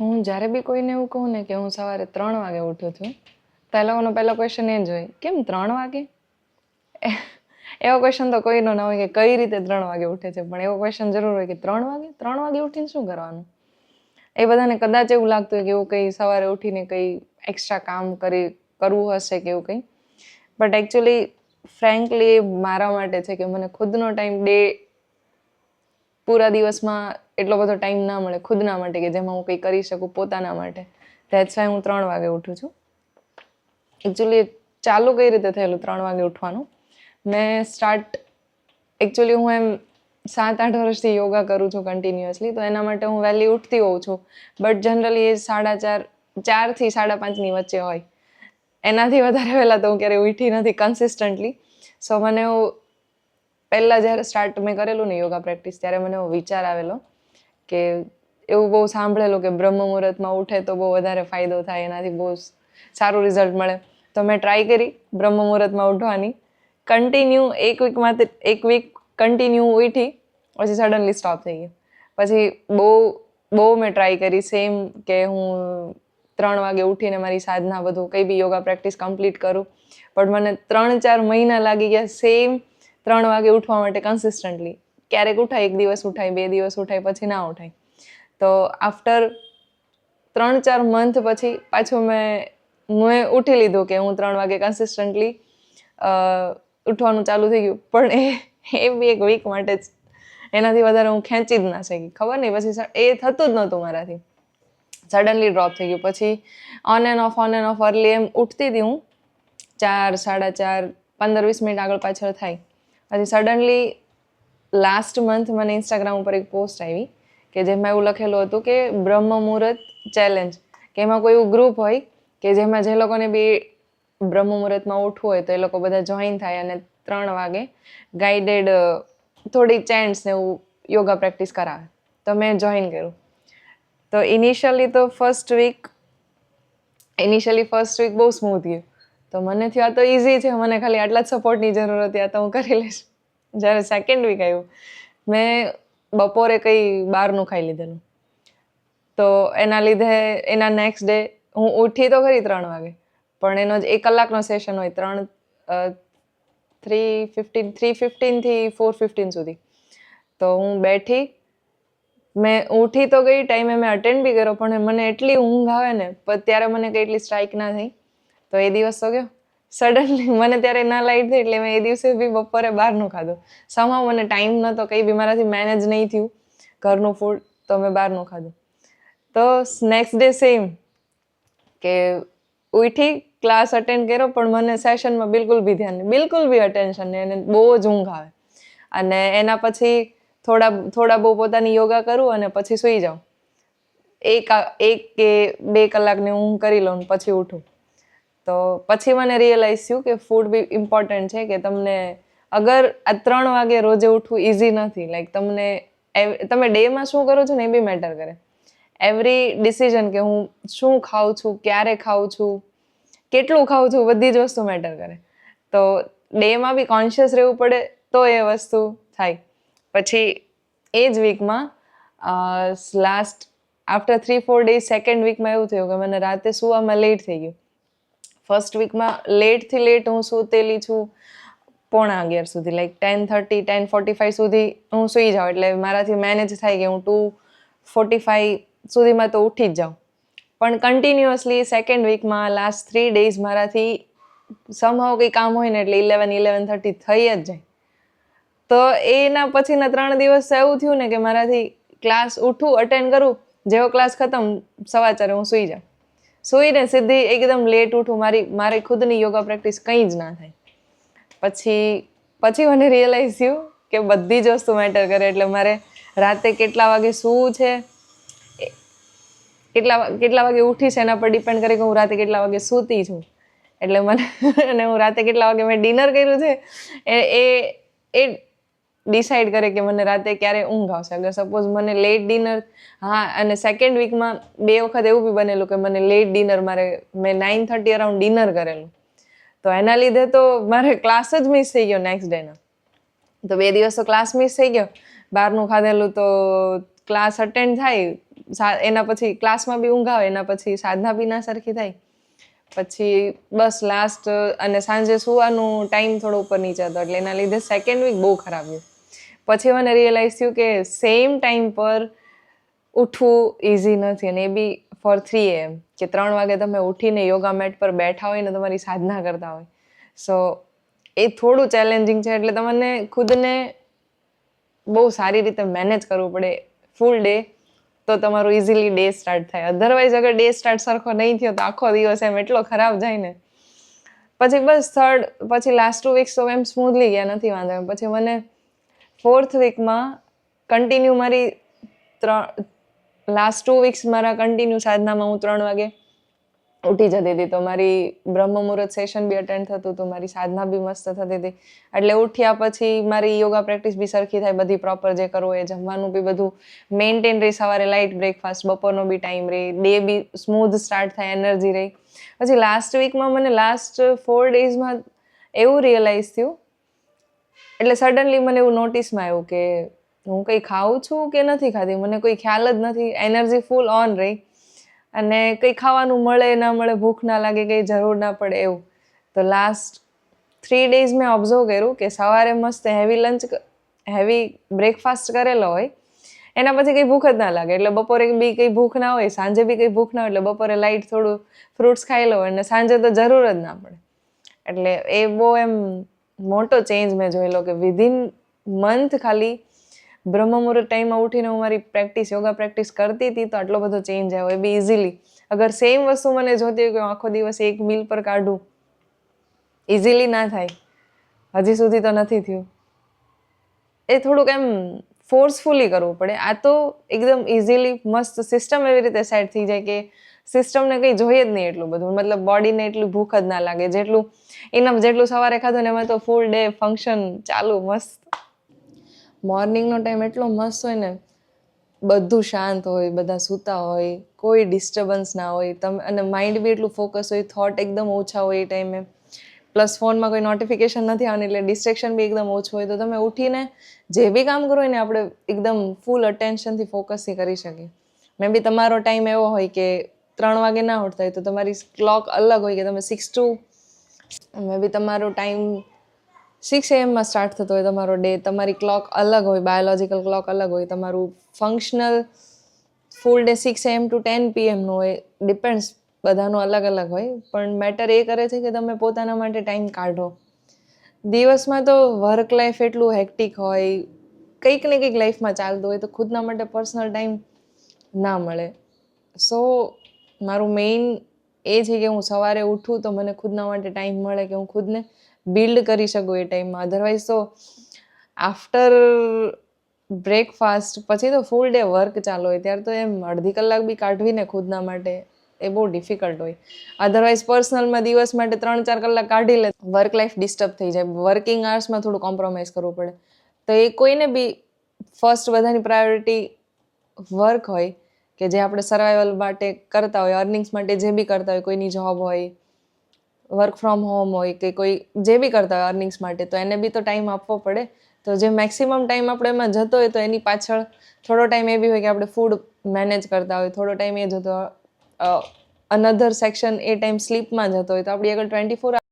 હું જ્યારે બી કોઈને એવું કહું ને કે હું સવારે 3 વાગે ઉઠું છું, તો એ લોકોનો પહેલો ક્વેશ્ચન એ જ હોય, કેમ 3 વાગે? એવો ક્વેશ્ચન તો કોઈનો ના હોય કે કઈ રીતે 3 વાગે ઉઠે છે, પણ એવો ક્વેશ્ચન જરૂર હોય કે 3 વાગે? 3 વાગે ઉઠીને શું કરવાનું? એ બધાને કદાચ એવું લાગતું હોય કે એવું કંઈ સવારે ઉઠીને કંઈ એક્સ્ટ્રા કામ કરવું હશે કે એવું કંઈ. બટ એકચ્યુઅલી ફ્રેન્કલી મારા માટે છે કે મને ખુદનો ટાઈમ પૂરા દિવસમાં એટલો બધો ટાઈમ ના મળે ખુદના માટે કે જેમાં હું કંઈ કરી શકું પોતાના માટે. ધેટ્સ વાય હું 3 વાગે ઉઠું છું. એકચ્યુઅલી ચાલુ કઈ રીતે થયેલું 3 વાગે ઉઠવાનું? એકચ્યુઅલી હું એમ 7-8 વર્ષથી યોગા કરું છું કન્ટિન્યુઅસલી, તો એના માટે હું વહેલી ઉઠતી હોઉં છું. બટ જનરલી એ 4:30 5:30ની વચ્ચે હોય. એનાથી વધારે વહેલા તો હું ક્યારેય ઉઠી નથી કન્સિસ્ટન્ટલી. સો મને એવું પહેલાં જ્યારે સ્ટાર્ટ મેં કરેલું ને યોગા પ્રેક્ટિસ, ત્યારે મને એવો વિચાર આવેલો કે એવું બહુ સાંભળેલું કે બ્રહ્મ મુહૂર્તમાં ઉઠે તો બહુ વધારે ફાયદો થાય, એનાથી બહુ સારું રિઝલ્ટ મળે. તો મેં ટ્રાય કરી બ્રહ્મ મુહૂર્તમાં ઉઠવાની. કન્ટિન્યુ એક વીક કન્ટિન્યુ ઉઠી, પછી સડનલી સ્ટોપ થઈ ગયું. પછી બહુ મેં ટ્રાય કરી સેમ કે હું 3 વાગે ઉઠીને મારી સાધના બધું કંઈ બી યોગા પ્રેક્ટિસ કમ્પ્લીટ કરું. પણ મને 3-4 મહિના લાગી ગયા સેમ 3 વાગે ઉઠવા માટે કન્સિસ્ટન્ટલી. ક્યારેક ઉઠાય, 1 દિવસ ઉઠાય, 2 દિવસ ઉઠાય, પછી ના ઉઠાય. તો આફ્ટર 3-4 મંથ પછી પાછું મેં ઉઠી લીધું કે હું 3 વાગે કન્સિસ્ટન્ટલી ઉઠવાનું ચાલુ થઈ ગયું. પણ એ બી એક વીક માટે જ, એનાથી વધારે હું ખેંચી જ ના શકી. ખબર નહીં, પછી એ થતું જ નહોતું મારાથી. સડનલી ડ્રોપ થઈ ગયું. પછી ઓન એન્ડ ઓફ અર્લી એમ ઉઠતી હતી હું 4, 4:30, 15-20 મિનિટ આગળ પાછળ થાય. પછી સડનલી લાસ્ટ મંથ મને ઇન્સ્ટાગ્રામ ઉપર એક પોસ્ટ આવી કે જેમાં એવું લખેલું હતું કે બ્રહ્મ મુહૂર્ત ચેલેન્જ, કે એમાં કોઈ એવું ગ્રુપ હોય કે જેમાં જે લોકોને બી બ્રહ્મ મુહૂર્તમાં ઉઠવું હોય તો એ લોકો બધા જોઈન થાય અને 3 વાગે ગાઈડેડ થોડી ચેન્ટ્સ ને એવું યોગા પ્રેક્ટિસ કરાવે. તો મેં જોઈન કર્યું. તો ઇનિશિયલી ફર્સ્ટ વીક બહુ સ્મૂથ ગયું. તો મને થયું આ તો ઇઝી છે, મને ખાલી આટલા જ સપોર્ટની જરૂર હતી, આ તો હું કરી લઈશ. જ્યારે સેકન્ડ વીક આવ્યું, મેં બપોરે કંઈ બહારનું ખાઈ લીધેલું. તો એના લીધે એના નેક્સ્ટ ડે હું ઉઠી તો ખરી 3 વાગે, પણ એનો જ 1 કલાકનો સેશન હોય 3:15 થી 4:15 સુધી. તો હું બેઠી, મેં ઉઠી તો ગઈ, ટાઈમે મેં અટેન્ડ બી કર્યો, પણ મને એટલી ઊંઘ આવે ને, ત્યારે મને કંઈ એટલી સ્ટ્રાઇક ના થઈ. તો એ દિવસ તો ગયો. સડનલી મને ત્યારે ના લાઈટ થઈ, એટલે મેં એ દિવસે બી બપોરે બહારનું ખાધું. સમહાઉ મને ટાઈમ નહોતો, કંઈ બી મારાથી મેનેજ નહીં થયું ઘરનું ફૂડ, તો મેં બહારનું ખાધું. તો નેક્સ્ટ ડે સેમ કે ઉઠી, ક્લાસ અટેન્ડ કર્યો, પણ મને સેશનમાં બિલકુલ બી ધ્યાન નહીં, બિલકુલ બી અટેન્શન નહીં, અને બહુ જ ઊંઘ આવે. અને એના પછી થોડા બહુ પોતાની યોગા કરું અને પછી સૂઈ જાઉં. 1 કે 2 કલાકની ઊંઘ કરી લઉં પછી ઉઠું. તો પછી મને રિયલાઇઝ થયું કે ફૂડ બી ઇમ્પોર્ટન્ટ છે, કે તમને અગર આ 3 વાગે રોજે ઉઠવું ઇઝી નથી. લાઈક તમે ડેમાં શું કરો છો ને એ બી મેટર કરે. એવરી ડિસિઝન કે હું શું ખાઉં છું, ક્યારે ખાઉં છું, કેટલું ખાઉં છું, બધી જ વસ્તુ મેટર કરે. તો ડેમાં બી કોન્શિયસ રહેવું પડે તો એ વસ્તુ થાય. પછી એ જ વીકમાં લાસ્ટ આફ્ટર 3-4 ડેઝ સેકન્ડ વીકમાં એવું થયું કે મને રાતે સૂવામાં લેટ થઈ ગયું. ફર્સ્ટ વીકમાં લેટથી લેટ હું સૂતેલી છું 10:45 સુધી, લાઈક 10:30, 10:45 સુધી હું સૂઈ જાઉં, એટલે મારાથી મેનેજ થાય કે હું 2:45 સુધીમાં તો ઉઠી જ જાઉં. પણ કન્ટિન્યુઅસલી સેકન્ડ વીકમાં લાસ્ટ 3 ડેઝ મારાથી સમહાઉ કંઈ કામ હોય ને એટલે 11-11:30 થઈ જ જાય. તો એના પછીના 3 દિવસ એવું થયું ને કે મારાથી ક્લાસ ઉઠું, અટેન્ડ કરું, જેવો ક્લાસ ખતમ 4:15 હું સૂઈ જાઉં. સૂઈને સીધી એકદમ લેટ ઉઠું, મારી ખુદની યોગા પ્રેક્ટિસ કંઈ જ ના થાય. પછી મને રિયલાઇઝ થયું કે બધી જ વસ્તુ મેટર કરે. એટલે મારે રાતે કેટલા વાગે સૂવું છે, કેટલા વાગે ઉઠી છે, એના પર ડિપેન્ડ કરે કે હું રાતે કેટલા વાગે સૂતી છું. એટલે અને હું રાતે કેટલા વાગે મેં ડિનર કર્યું છે એ ડિસાઈડ કરે કે મને રાતે ક્યારે ઊંઘ આવશે. અગર સપોઝ મને લેટ ડિનર, અને સેકન્ડ વીકમાં 2 વખત એવું બી બનેલું કે મને લેટ ડિનર, મેં 9:30 અરાઉન્ડ ડિનર કરેલું. તો એના લીધે તો મારે ક્લાસ જ મિસ થઈ ગયો નેક્સ્ટ ડેનો. તો 2 દિવસ તો ક્લાસ મિસ થઈ ગયો. બહારનું ખાધેલું તો ક્લાસ અટેન્ડ થાય, એના પછી ક્લાસમાં બી ઊંઘ આવે, એના પછી સાધના બી ના સરખી થાય, પછી બસ લાસ્ટ અને સાંજે સુવાનું ટાઈમ થોડો ઉપર નીચે હતો, એટલે એના લીધે સેકન્ડ વીક બહુ ખરાબ ગયું. પછી મને રિયલાઇઝ થયું કે સેમ ટાઈમ પર ઉઠવું ઇઝી નથી, અને એ બી ફોર 3 AM, કે 3 વાગે તમે ઉઠીને યોગા મેટ પર બેઠા હોય ને તમારી સાધના કરતા હોય. સો એ થોડું ચેલેન્જિંગ છે, એટલે તમને ખુદને બહુ સારી રીતે મેનેજ કરવું પડે ફૂલ ડે, તો તમારું ઇઝીલી ડે સ્ટાર્ટ થાય. અધરવાઇઝ અગર ડે સ્ટાર્ટ સરખો નહીં થયો તો આખો દિવસ એમ એટલો ખરાબ જાય ને. પછી બસ પછી લાસ્ટ 2 વીક્સ તો એમ સ્મૂથલી ગયા, નથી વાંધો એમ. પછી મને 4th વીકમાં કન્ટિન્યુ મારી લાસ્ટ 2 વીક્સ મારા કન્ટિન્યુ સાધનામાં હું 3 વાગે ઉઠી જતી હતી, તો મારી બ્રહ્મ મુહૂર્ત સેશન બી અટેન્ડ થતું હતું, મારી સાધના બી મસ્ત થતી હતી. એટલે ઉઠ્યા પછી મારી યોગા પ્રેક્ટિસ બી સરખી થાય, બધી પ્રોપર જે કરવું એ, જમવાનું બી બધું મેન્ટેન રહી, સવારે લાઇટ બ્રેકફાસ્ટ, બપોરનો બી ટાઈમ રહી, ડે બી સ્મૂધ સ્ટાર્ટ થાય, એનર્જી રહી. પછી લાસ્ટ વીકમાં મને લાસ્ટ 4 ડેઝમાં એવું રિયલાઇઝ થયું, એટલે સડનલી મને એવું નોટિસમાં આવ્યું કે હું કંઈ ખાઉં છું કે નથી ખાતી, મને કોઈ ખ્યાલ જ નથી. એનર્જી ફૂલ ઓન રહી, અને કંઈ ખાવાનું મળે ના મળે, ભૂખ ના લાગે, કંઈ જરૂર ના પડે એવું. તો લાસ્ટ 3 ડેઝ મેં ઓબ્ઝર્વ કર્યું કે સવારે મસ્ત હેવી બ્રેકફાસ્ટ કરેલો હોય, એના પછી કંઈ ભૂખ જ ના લાગે, એટલે બપોરે બી કંઈ ભૂખ ના હોય, સાંજે બી કંઈ ભૂખ ના હોય, એટલે બપોરે લાઇટ થોડું ફ્રૂટ્સ ખાઈ લો, અને સાંજે તો જરૂર જ ના પડે. એટલે એ બહુ એમ મોટો ચેન્જ મેં જોયેલો કે વિધિન મંથ ખાલી બ્રહ્મ મુહૂર્ત ટાઈમમાં ઉઠીને હું મારી યોગા પ્રેક્ટિસ કરતી હતી, તો આટલો બધો ચેન્જ આવ્યો. એ બી ઇઝીલી અગર સેમ વસ્તુ મને જોતી હોય કે હું આખો દિવસ એક મીલ પર કાઢું, ઇઝીલી ના થાય, હજી સુધી તો નથી થયું. એ થોડુંક એમ ફોર્સફુલી કરવું પડે. આ તો એકદમ ઇઝીલી મસ્ત સિસ્ટમ એવી રીતે સેટ થઈ જાય કે સિસ્ટમને કંઈ જોઈએ જ નહીં એટલું બધું, મતલબ બોડીને એટલી ભૂખ જ ના લાગે, જેટલું સવારે ખાધું ને એમાં તો ફૂલ ડે ફંક્શન ચાલુ મસ્ત. મોર્નિંગનો ટાઈમ એટલો મસ્ત હોય ને, બધું શાંત હોય, બધા સૂતા હોય, કોઈ ડિસ્ટર્બન્સ ના હોય, અને માઇન્ડ બી એટલું ફોકસ હોય, થોટ એકદમ ઓછા હોય એ ટાઈમે, પ્લસ ફોનમાં કોઈ નોટિફિકેશન નથી આવવાની, એટલે ડિસ્ટ્રેક્શન બી એકદમ ઓછું હોય, તો તમે ઉઠીને જે બી કામ કરો હોય ને આપણે એકદમ ફૂલ અટેન્શનથી ફોકસથી કરી શકીએ. મે બી તમારો ટાઈમ એવો હોય કે 3 વાગે ના ઉઠતા હોય, તો તમારી ક્લોક અલગ હોય કે તમે મે બી તમારો ટાઈમ 6 AM સ્ટાર્ટ થતો હોય તમારો ડે, તમારી ક્લોક અલગ હોય, બાયોલોજિકલ ક્લોક અલગ હોય, તમારું functional full day 6 AM to 10 PM નું હોય, ડિપેન્ડ્સ, બધાનું અલગ અલગ હોય. પણ મેટર એ કરે છે કે તમે પોતાના માટે ટાઈમ કાઢો. દિવસમાં તો વર્ક લાઈફ એટલું હેક્ટિક હોય, કંઈક ને કંઈક લાઈફમાં ચાલતું હોય, તો ખુદના માટે પર્સનલ ટાઈમ ના મળે. સો મારું મેઇન એ છે કે હું સવારે ઉઠું તો મને ખુદના માટે ટાઈમ મળે, કે હું ખુદને બિલ્ડ કરી શકું એ ટાઈમમાં. અધરવાઇઝ તો આફ્ટર બ્રેકફાસ્ટ પછી તો ફૂલ ડે વર્ક ચાલુ હોય, ત્યારે તો એમ અડધી કલાક બી કાઢવીને ખુદના માટે એ બહુ ડિફિકલ્ટ હોય. અધરવાઇઝ પર્સનલમાં દિવસ માટે 3-4 કલાક કાઢી લે, વર્ક લાઈફ ડિસ્ટર્બ થઈ જાય, વર્કિંગ આવર્સમાં થોડું કોમ્પ્રોમાઇઝ કરવું પડે. તો એ કોઈને બી ફર્સ્ટ બધાની પ્રાયોરિટી વર્ક હોય, કે જે આપણે સર્વાઈવલ માટે કરતા હોય, અર્નિંગ્સ માટે જે બી કરતા હોય, કોઈની જોબ હોય, વર્ક ફ્રોમ હોમ હોય, કે કોઈ જે બી કરતા હોય અર્નિંગ્સ માટે, તો એને બી તો ટાઈમ આપવો પડે. તો જે મેક્સિમમ ટાઈમ આપણે એમાં જતો હોય, તો એની પાછળ થોડો ટાઈમ એ બી હોય કે આપણે ફૂડ મેનેજ કરતા હોય, થોડો ટાઈમ એ જતો, અનધર સેક્શન એ ટાઈમ સ્લીપમાં જતો હોય, તો આપણી આગળ 24